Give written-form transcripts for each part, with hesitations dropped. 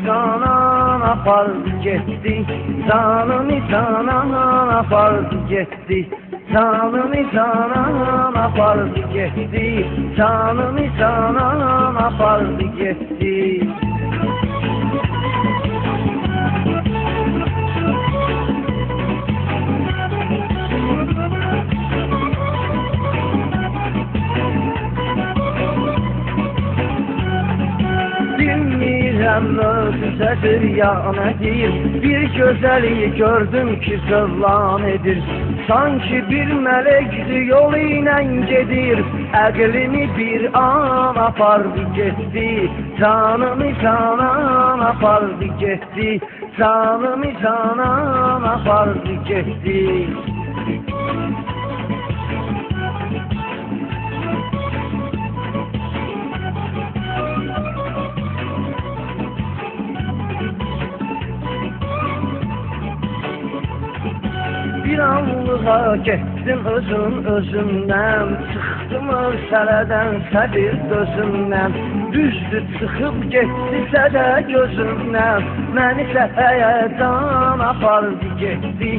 canan apardı getdi, canımı canan apardı getdi, canımı canan apardı getdi, canımı canan apardı getdi. Möcüzədir ya nədir, bir gözəliyi gördüm ki zövlan edir. Sanki bir mələkdir yol ilə gedir, əqlimi bir an apardı getdi, canımı canan apardı getdi, canımı canan apardı getdi. Bir anlığa getdim özümdən, çıxdım ölsələdən səbir dözümdən. Düzdür çıxıb getdisə də gözümdən, məni isə həyəcan apardı getdi,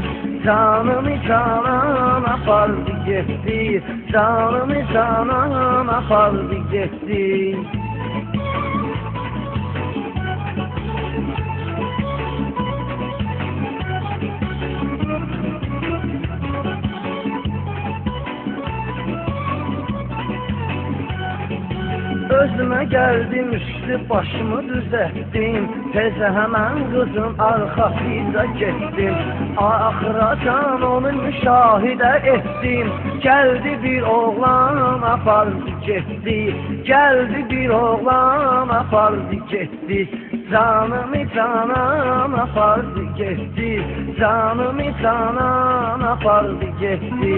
canımı canan apardı getdi, canımı canan apardı getdi. Özümə gəldim, üstü başımı düzəltdim, tezə həmən qızın arxasıyla getdim, axıracan onu müşahidə etdim. Gəldi bir oğlan apardı getdi, gəldi bir oğlan apardı getdi, canımı canan apardı getdi, canımı canan apardı getdi.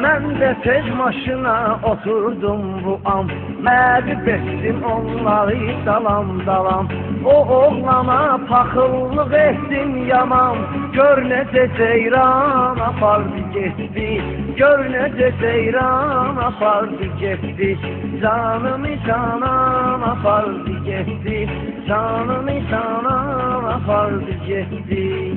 Mən də tez maşına oturdum bu an, mərib etdim onları dalam. O oğlana paxıllıq etdim yaman, gör necə ceyran apardı getdi, gör necə ceyran apardı getdi, canımı canan apardı getdi, canımı canan apardı getdi.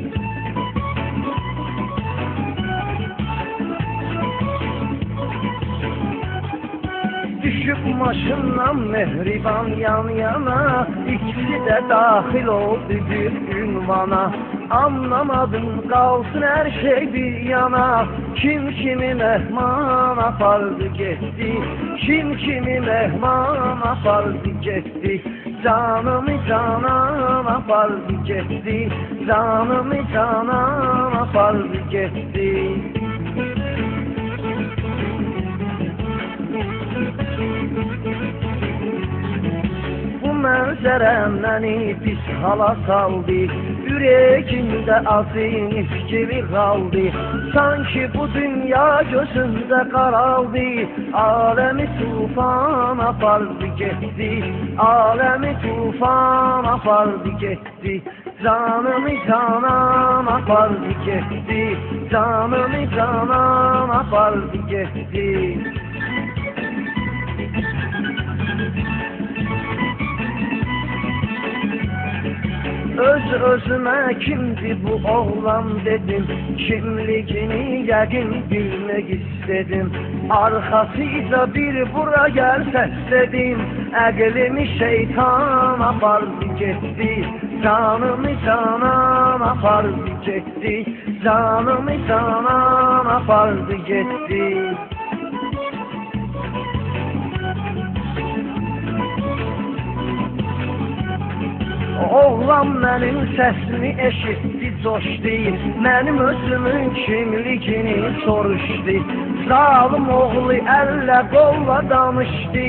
Düşüb maşınla mehriban yan yana, ikisi de dahil oldu bir ünvana. Anlamadım kalsın her şey bir yana, kim kimi mehman apardı getdi, kim kimi mehman apardı getdi, canımı canan apardı getdi, canımı canan apardı getdi. Mənzərə məni pis hala saldı, ürəyimdə azim fikri qaldı. Sanki bu dünya gözümdə qaraldı, aləmi tufan apardı getdi, aləmi tufan apardı getdi, canımı canan apardı getdi, canımı canan apardı getdi. Öz-özümə kimdi bu oğlan dedim, kimligini yəqin bilmək istedim. Arxasıyla bir bura gəl səslədim, əqlimi şeytan apardı getdi, canımı canan apardı getdi, canımı canan apardı getdi. Oğlan mənim səsimi eşitdi, coşdu, mənim özümün kimligini soruşdu. Zalım oğlu əllə qolla danışdı,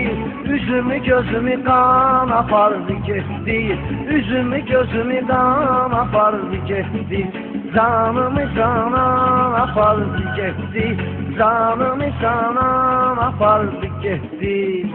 üzümü gözümü qan apardı getdi, üzümü gözümü qan apardı getdi, canımı canan apardı getdi, canımı canan apardı getdi.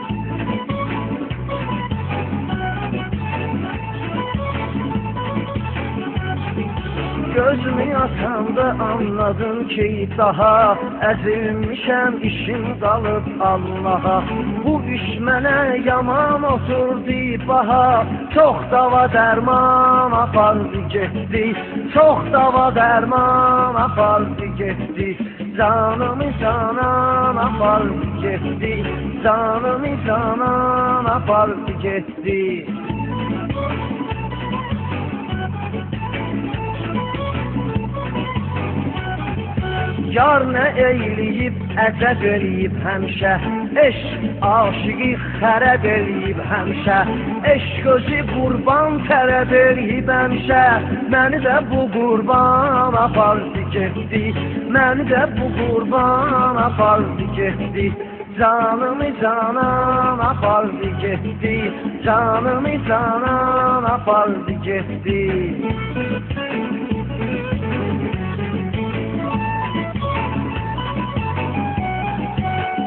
Gözümü açanda anladım ki daha əzilmişəm, işim qalıb Allaha. Bu iş mənə yaman oturdu baha, çox dava dərman apardı getdi, çox dava dərman apardı getdi. Canımı canan apardı getdi, canımı canan apardı getdi. Yar nə eyləyib, əcəb eləyib həmişə, eşq aşıqı xərəb eləyib həmişə, eşq özü qurban tərəb eləyib həmişə. Məni də bu qurban apardı getdi, məni də bu qurban apardı getdi. Canımı canan apardı getdi, canımı canan apardı getdi.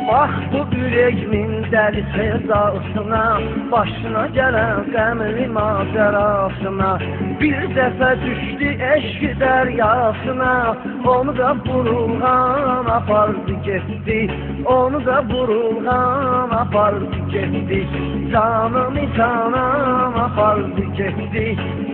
Bax bu ürəyimin dəli sevdasına, başına gələn qəmli macərasına. Bir dəfə düşdü eşq dəryasına, onu da burulğan apardı getdi, onu da burulğan apardı getdi. Canımı canan apardı getdi,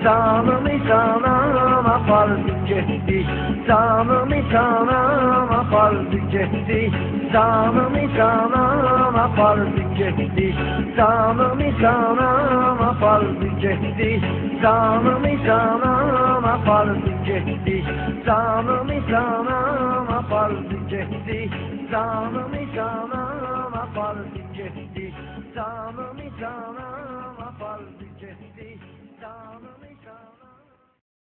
canımı canan apardı getdi, canımı canan apardı getdi. Canımı canan apardı getdi, canımı canan apardı getdi, canımı canan apardı getdi, canımı canan apardı getdi, canımı canan apardı getdi, canımı canan apardı getdi, canımı